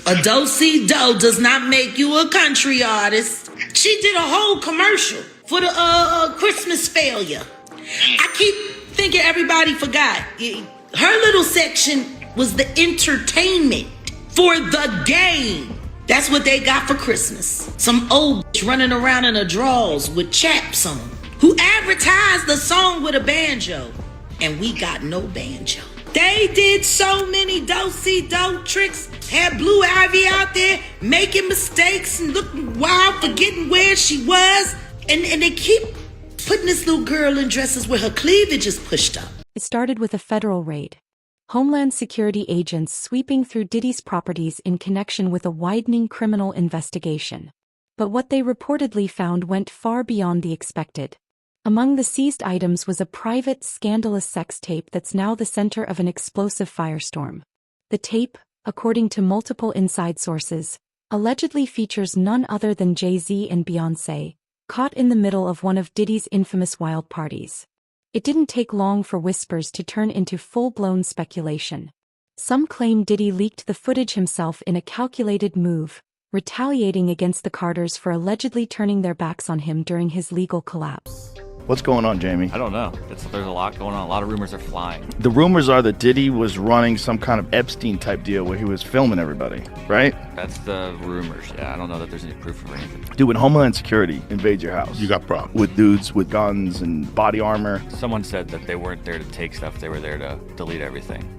A do-si-do does not make you a country artist. She did a whole commercial for the Christmas failure. I keep thinking everybody forgot. Her little section was the entertainment for the game. That's what they got for Christmas. Some old bitch running around in her drawers with chaps on, who advertised the song with a banjo. And we got no banjo. They did so many do-si-do tricks, had Blue Ivy out there making mistakes and looking wild, forgetting where she was. And they keep putting this little girl in dresses where her cleavage is pushed up. It started with a federal raid. Homeland Security agents sweeping through Diddy's properties in connection with a widening criminal investigation. But what they reportedly found went far beyond the expected. Among the seized items was a private, scandalous sex tape that's now the center of an explosive firestorm. The tape, according to multiple inside sources, allegedly features none other than Jay-Z and Beyoncé, caught in the middle of one of Diddy's infamous wild parties. It didn't take long for whispers to turn into full-blown speculation. Some claim Diddy leaked the footage himself in a calculated move, retaliating against the Carters for allegedly turning their backs on him during his legal collapse. What's going on, Jamie? I don't know. There's a lot going on. A lot of rumors are flying. The rumors are that Diddy was running some kind of Epstein-type deal where he was filming everybody, right? That's the rumors, yeah. I don't know that there's any proof of anything. Dude, when Homeland Security invades your house, You got problems. with dudes with guns and body armor. Someone said that they weren't there to take stuff. They were there to delete everything.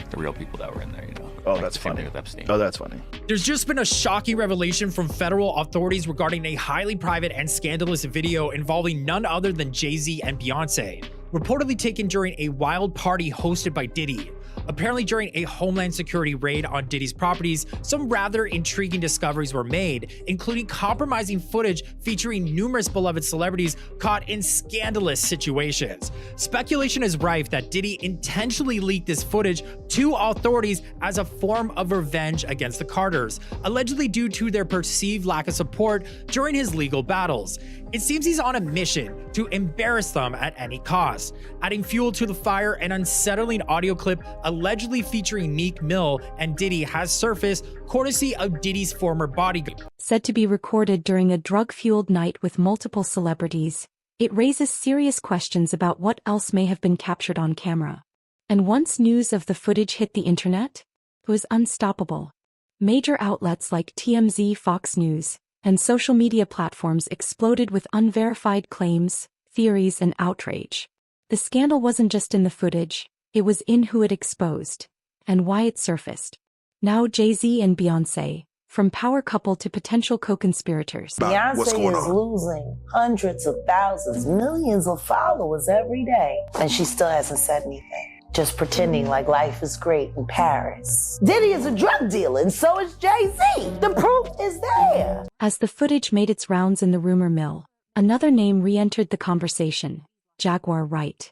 The real people that were in there, you know. Oh, Like that's the same funny. thing with Epstein. Oh, that's funny. There's just been a shocking revelation from federal authorities regarding a highly private and scandalous video involving none other than Jay-Z and Beyoncé, reportedly taken during a wild party hosted by Diddy. Apparently during a Homeland Security raid on Diddy's properties, some rather intriguing discoveries were made, including compromising footage featuring numerous beloved celebrities caught in scandalous situations. Speculation is rife that Diddy intentionally leaked this footage to authorities as a form of revenge against the Carters, allegedly due to their perceived lack of support during his legal battles. It seems he's on a mission to embarrass them at any cost. Adding fuel to the fire, an unsettling audio clip allegedly featuring Meek Mill and Diddy has surfaced, courtesy of Diddy's former bodyguard. Said to be recorded during a drug-fueled night with multiple celebrities, it raises serious questions about what else may have been captured on camera. And once news of the footage hit the internet, it was unstoppable. Major outlets like TMZ, Fox News, and social media platforms exploded with unverified claims, theories, and outrage. The scandal wasn't just in the footage, it was in who it exposed, and why it surfaced. Now Jay-Z and Beyoncé, from power couple to potential co-conspirators. Beyonce is losing hundreds of thousands, millions of followers every day, and she still hasn't said anything. Just pretending like life is great in Paris. Diddy is a drug dealer, and so is Jay-Z. The proof is there. As the footage made its rounds in the rumor mill, another name re-entered the conversation, Jaguar Wright.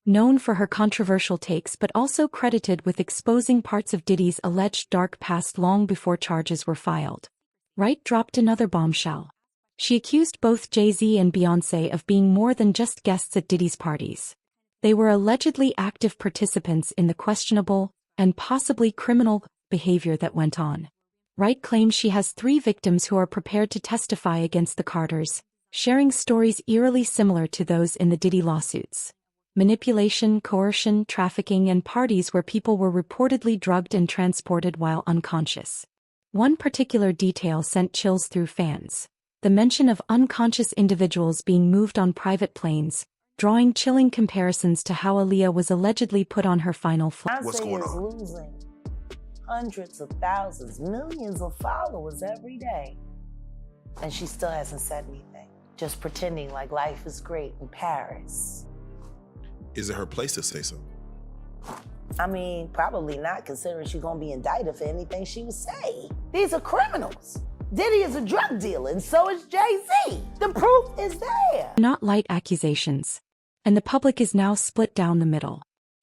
Known for her controversial takes but also credited with exposing parts of Diddy's alleged dark past long before charges were filed. Wright dropped another bombshell. She accused both Jay-Z and Beyoncé of being more than just guests at Diddy's parties. They were allegedly active participants in the questionable, and possibly criminal, behavior that went on. Wright claims she has 3 victims who are prepared to testify against the Carters, sharing stories eerily similar to those in the Diddy lawsuits. Manipulation, coercion, trafficking, and parties where people were reportedly drugged and transported while unconscious. One particular detail sent chills through fans: the mention of unconscious individuals being moved on private planes, drawing chilling comparisons to how Aaliyah was allegedly put on her final flight. Beyonce is losing hundreds of thousands, millions of followers every day, and she still hasn't said anything. Just pretending like life is great in Paris. Is it her place to say so? I mean, probably not, considering she's gonna be indicted for anything she would say. These are criminals. Diddy is a drug dealer, and so is Jay-Z. The proof is there. Not light accusations. And the public is now split down the middle.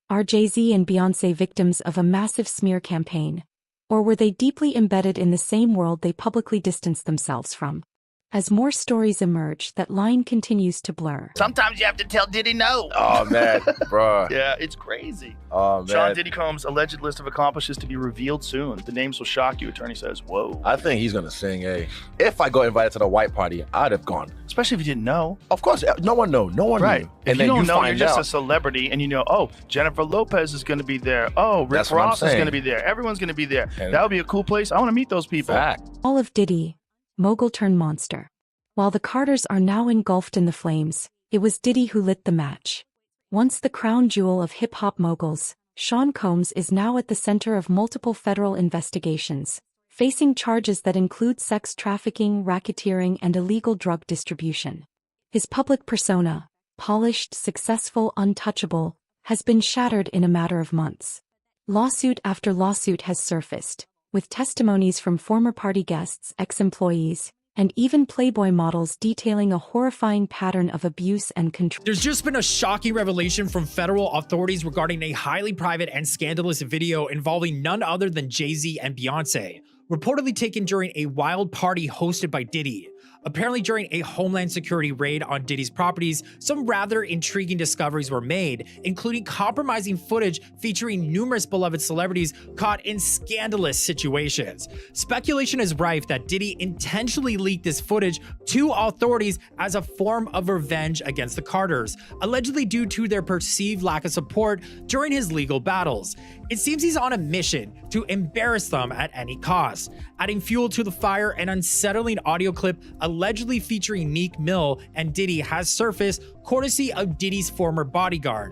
Are Jay-Z and Beyoncé victims of a massive smear campaign? Or were they deeply embedded in the same world they publicly distanced themselves from? As more stories emerge, that line continues to blur. Sometimes you have to tell Diddy no. Oh, man, bro. Yeah, it's crazy. Oh, man. Sean Diddy Combs' alleged list of accomplishments to be revealed soon. The names will shock you, attorney says. Whoa. I think he's going to sing, hey. If I got invited to the white party, I'd have gone. Especially if you didn't know. Of course, no one knew. No one Right. knew. If And you then don't you know, you're find just out. a celebrity, and you know, oh, Jennifer Lopez is going to be there. Oh, Rick That's what I'm Ross is saying. going to be there. Everyone's going to be there. And- That would be a cool place. I want to meet those people. Fact. All of Diddy, mogul turned monster. While the Carters are now engulfed in the flames, it was Diddy who lit the match. Once the crown jewel of hip-hop moguls, Sean Combs is now at the center of multiple federal investigations, facing charges that include sex trafficking, racketeering, and illegal drug distribution. His public persona, polished, successful, untouchable, has been shattered in a matter of months. Lawsuit after lawsuit has surfaced, with testimonies from former party guests, ex-employees, and even Playboy models detailing a horrifying pattern of abuse and control. There's just been a shocking revelation from federal authorities regarding a highly private and scandalous video involving none other than Jay-Z and Beyoncé, reportedly taken during a wild party hosted by Diddy. Apparently, during a Homeland Security raid on Diddy's properties, some rather intriguing discoveries were made, including compromising footage featuring numerous beloved celebrities caught in scandalous situations. Speculation is rife that Diddy intentionally leaked this footage to authorities as a form of revenge against the Carters, allegedly due to their perceived lack of support during his legal battles. It seems he's on a mission to embarrass them at any cost. Adding fuel to the fire, an unsettling audio clip allegedly featuring Meek Mill and Diddy has surfaced, courtesy of Diddy's former bodyguard.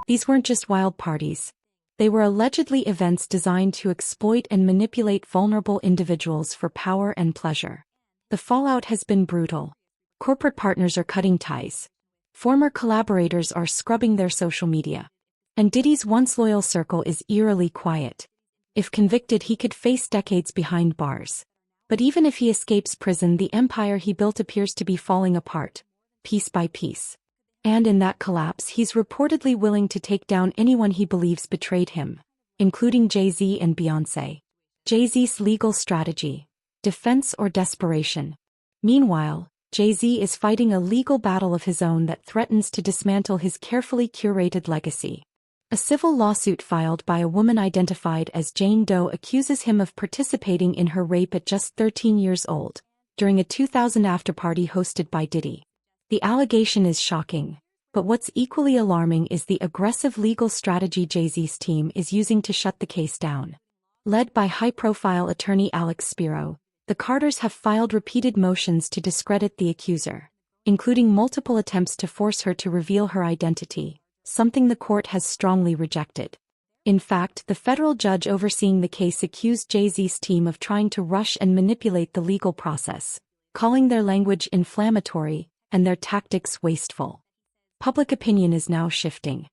These weren't just wild parties. They were allegedly events designed to exploit and manipulate vulnerable individuals for power and pleasure. The fallout has been brutal. Corporate partners are cutting ties. Former collaborators are scrubbing their social media. And Diddy's once loyal circle is eerily quiet. If convicted, he could face decades behind bars. But even if he escapes prison, the empire he built appears to be falling apart, piece by piece. And in that collapse, he's reportedly willing to take down anyone he believes betrayed him, including Jay-Z and Beyoncé. Jay-Z's legal strategy: defense or desperation. Meanwhile, Jay-Z is fighting a legal battle of his own that threatens to dismantle his carefully curated legacy. A civil lawsuit filed by a woman identified as Jane Doe accuses him of participating in her rape at just 13 years old, during a 2000 afterparty hosted by Diddy. The allegation is shocking, but what's equally alarming is the aggressive legal strategy Jay-Z's team is using to shut the case down. Led by high-profile attorney Alex Spiro, the Carters have filed repeated motions to discredit the accuser, including multiple attempts to force her to reveal her identity, something the court has strongly rejected. In fact, the federal judge overseeing the case accused Jay-Z's team of trying to rush and manipulate the legal process, calling their language inflammatory and their tactics wasteful. Public opinion is now shifting.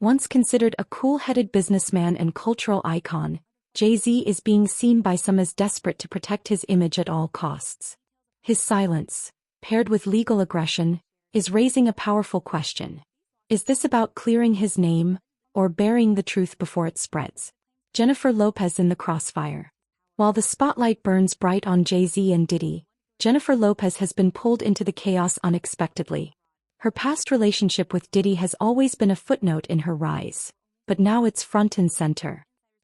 Once considered a cool-headed businessman and cultural icon, Jay-Z is being seen by some as desperate to protect his image at all costs. His silence, paired with legal aggression, is raising a powerful question. Is this about clearing his name, or burying the truth before it spreads? Jennifer Lopez in the crossfire. While the spotlight burns bright on Jay-Z and Diddy, Jennifer Lopez has been pulled into the chaos unexpectedly. Her past relationship with Diddy has always been a footnote in her rise, but now it's front and center.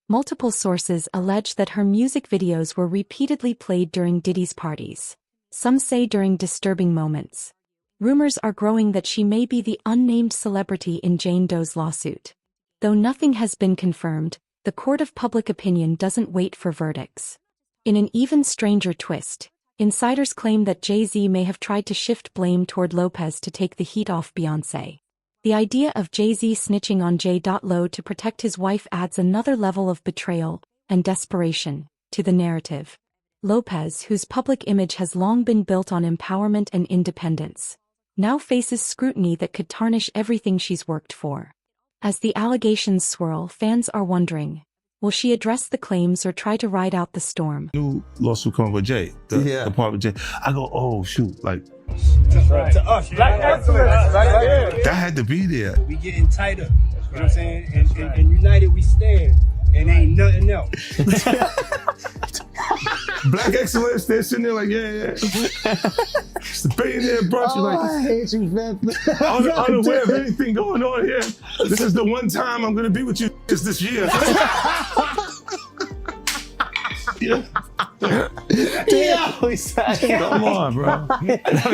Multiple sources allege that her music videos were repeatedly played during Diddy's parties. Some say during disturbing moments. Rumors are growing that she may be the unnamed celebrity in Jane Doe's lawsuit. Though nothing has been confirmed, the court of public opinion doesn't wait for verdicts. In an even stranger twist, insiders claim that Jay-Z may have tried to shift blame toward Lopez to take the heat off Beyoncé. The idea of Jay-Z snitching on J.Lo to protect his wife adds another level of betrayal and desperation to the narrative. Lopez, whose public image has long been built on empowerment and independence, now faces scrutiny that could tarnish everything she's worked for. As the allegations swirl, fans are wondering, will she address the claims or try to ride out the storm? New lawsuit coming with Jay, the part with Jay. I go, oh shoot, like to us, that had to be there. We getting tighter, you know what I'm saying? And united we stand, and ain't nothing else. Black excellence, they're sitting there like, yeah. It's the billionaire brunch. You're I hate you, man. unaware of anything going on here. This is the one time I'm gonna be with you this year. Come on, bro.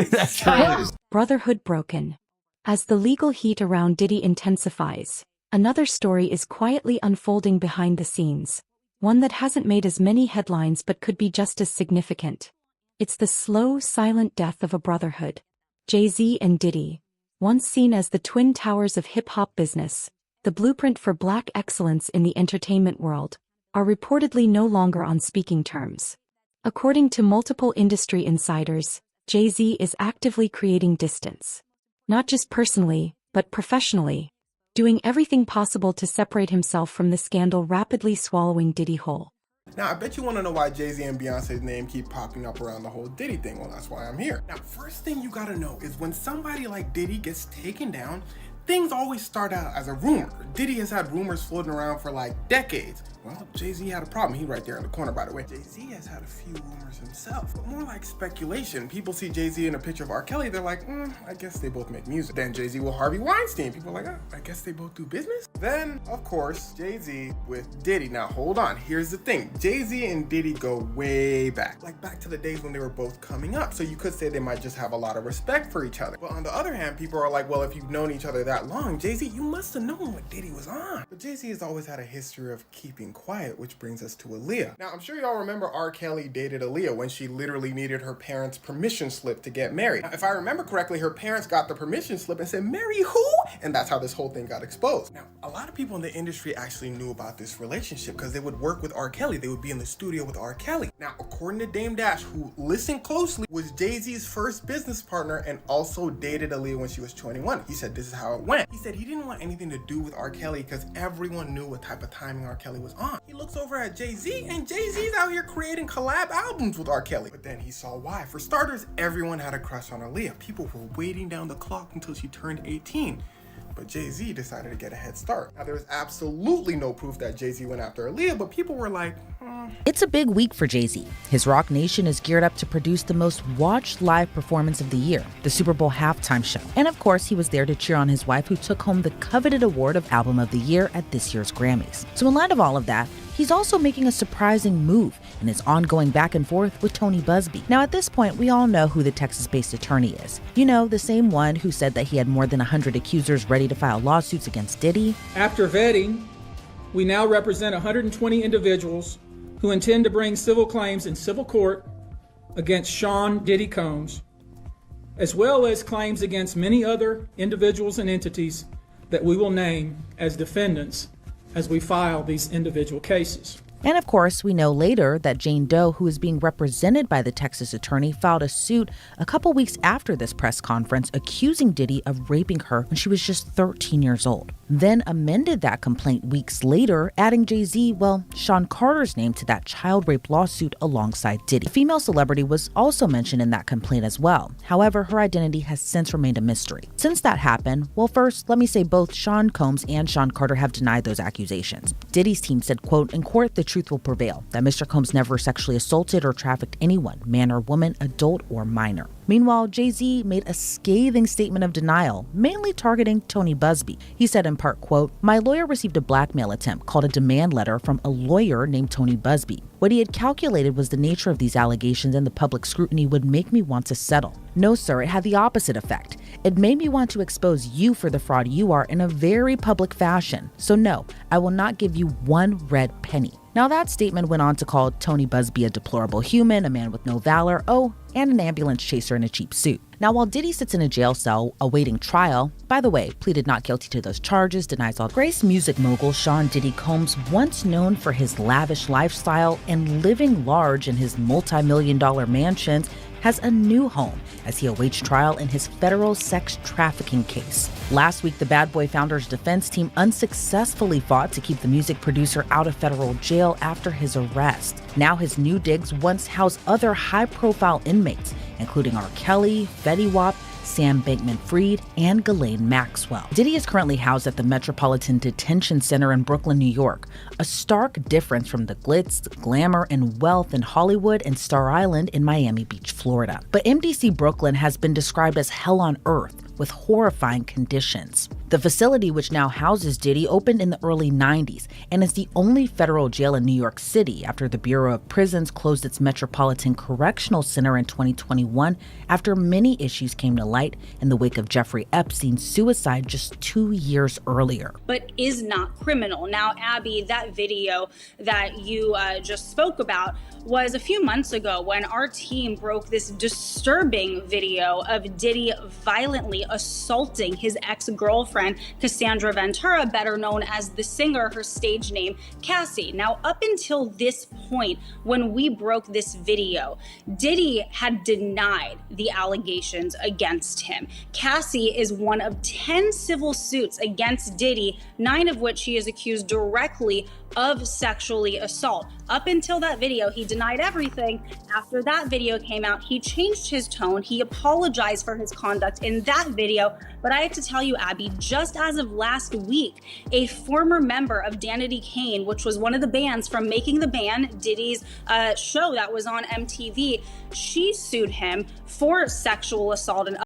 That's right. Brotherhood broken. As the legal heat around Diddy intensifies, another story is quietly unfolding behind the scenes, one that hasn't made as many headlines but could be just as significant. It's the slow, silent death of a brotherhood. Jay-Z and Diddy, once seen as the twin towers of hip-hop business, the blueprint for black excellence in the entertainment world, are reportedly no longer on speaking terms. According to multiple industry insiders, Jay-Z is actively creating distance. Not just personally, but professionally, doing everything possible to separate himself from the scandal rapidly swallowing Diddy whole. Now, I bet you want to know why Jay-Z and Beyonce's name keep popping up around the whole Diddy thing. Well, that's why I'm here. Now, first thing you gotta know is when somebody like Diddy gets taken down, things always start out as a rumor. Diddy has had rumors floating around for like decades. Well, Jay-Z had a problem. He's right there in the corner, by the way. Jay-Z has had a few rumors himself, but more like speculation. People see Jay-Z in a picture of R. Kelly, they're like, I guess they both make music. Then Jay-Z with Harvey Weinstein. People are like, I guess they both do business. Then, of course, Jay-Z with Diddy. Now, hold on. Here's the thing. Jay-Z and Diddy go way back. Like back to the days when they were both coming up. So you could say they might just have a lot of respect for each other. But on the other hand, people are like, well, if you've known each other that long, Jay-Z, you must have known what Diddy was on. But Jay-Z has always had a history of keeping quiet, which brings us to Aaliyah. Now, I'm sure y'all remember R. Kelly dated Aaliyah when she literally needed her parents' permission slip to get married. Now, if I remember correctly, her parents got the permission slip and said, marry who? And that's how this whole thing got exposed. Now, a lot of people in the industry actually knew about this relationship because they would work with R. Kelly. They would be in the studio with R. Kelly. Now, according to Dame Dash, who listened closely, was Jay-Z's first business partner and also dated Aaliyah when she was 21. He said this is how it went. He said he didn't want anything to do with R. Kelly because everyone knew what type of timing R. Kelly was on. He looks over at Jay-Z and Jay-Z's out here creating collab albums with R. Kelly. But then he saw why. For starters, everyone had a crush on Aaliyah. People were waiting down the clock until she turned 18. But Jay-Z decided to get a head start. Now, there was absolutely no proof that Jay-Z went after Aaliyah, but people were like, It's a big week for Jay-Z. His Rock Nation is geared up to produce the most watched live performance of the year, the Super Bowl halftime show. And of course, he was there to cheer on his wife, who took home the coveted award of Album of the Year at this year's Grammys. So in light of all of that, he's also making a surprising move in his ongoing back and forth with Tony Buzbee. Now, at this point, we all know who the Texas-based attorney is. You know, the same one who said that he had more than 100 accusers ready to file lawsuits against Diddy. After vetting, we now represent 120 individuals who intend to bring civil claims in civil court against Sean Diddy Combs, as well as claims against many other individuals and entities that we will name as defendants as we file these individual cases. And of course, we know later that Jane Doe, who is being represented by the Texas attorney, filed a suit a couple weeks after this press conference accusing Diddy of raping her when she was just 13 years old. Then amended that complaint weeks later, adding Jay-Z, Sean Carter's name to that child rape lawsuit alongside Diddy. A female celebrity was also mentioned in that complaint as well. However, her identity has since remained a mystery. Since that happened, first, let me say both Sean Combs and Sean Carter have denied those accusations. Diddy's team said, quote, "In court, the truth will prevail, that Mr. Combs never sexually assaulted or trafficked anyone, man or woman, adult or minor." Meanwhile, Jay-Z made a scathing statement of denial, mainly targeting Tony Buzbee. He said in part, quote, "My lawyer received a blackmail attempt called a demand letter from a lawyer named Tony Buzbee. What he had calculated was the nature of these allegations and the public scrutiny would make me want to settle. No, sir, it had the opposite effect. It made me want to expose you for the fraud you are in a very public fashion. So no, I will not give you one red penny." Now that statement went on to call Tony Buzbee a deplorable human, a man with no valor, and an ambulance chaser in a cheap suit. Now, while Diddy sits in a jail cell awaiting trial, by the way, pleaded not guilty to those charges, denies all. Grace music mogul Sean Diddy Combs, once known for his lavish lifestyle and living large in his multi-million-dollar mansions, has a new home as he awaits trial in his federal sex trafficking case. Last week, the Bad Boy Founders defense team unsuccessfully fought to keep the music producer out of federal jail after his arrest. Now his new digs once house other high-profile inmates, including R. Kelly, Fetty Wap, Sam Bankman-Fried, and Ghislaine Maxwell. Diddy is currently housed at the Metropolitan Detention Center in Brooklyn, New York, a stark difference from the glitz, glamour, and wealth in Hollywood and Star Island in Miami Beach, Florida. But MDC Brooklyn has been described as hell on earth, with horrifying conditions. The facility, which now houses Diddy, opened in the early 90s and is the only federal jail in New York City after the Bureau of Prisons closed its Metropolitan Correctional Center in 2021 after many issues came to light in the wake of Jeffrey Epstein's suicide just 2 years earlier. But is not criminal. Now, Abby, that video that you just spoke about was a few months ago when our team broke this disturbing video of Diddy violently assaulting his ex-girlfriend, Cassandra Ventura, better known as the singer, her stage name, Cassie. Now, up until this point, when we broke this video, Diddy had denied the allegations against him. Cassie is one of 10 civil suits against Diddy, 9 of which he is accused directly of sexually assault. Up until that video, he denied everything. After that video came out, he changed his tone. He apologized for his conduct in that video. But I have to tell you, Abby, just as of last week, a former member of Danity Kane, which was one of the bands from Making the Band, Diddy's show that was on MTV, she sued him for sexual assault and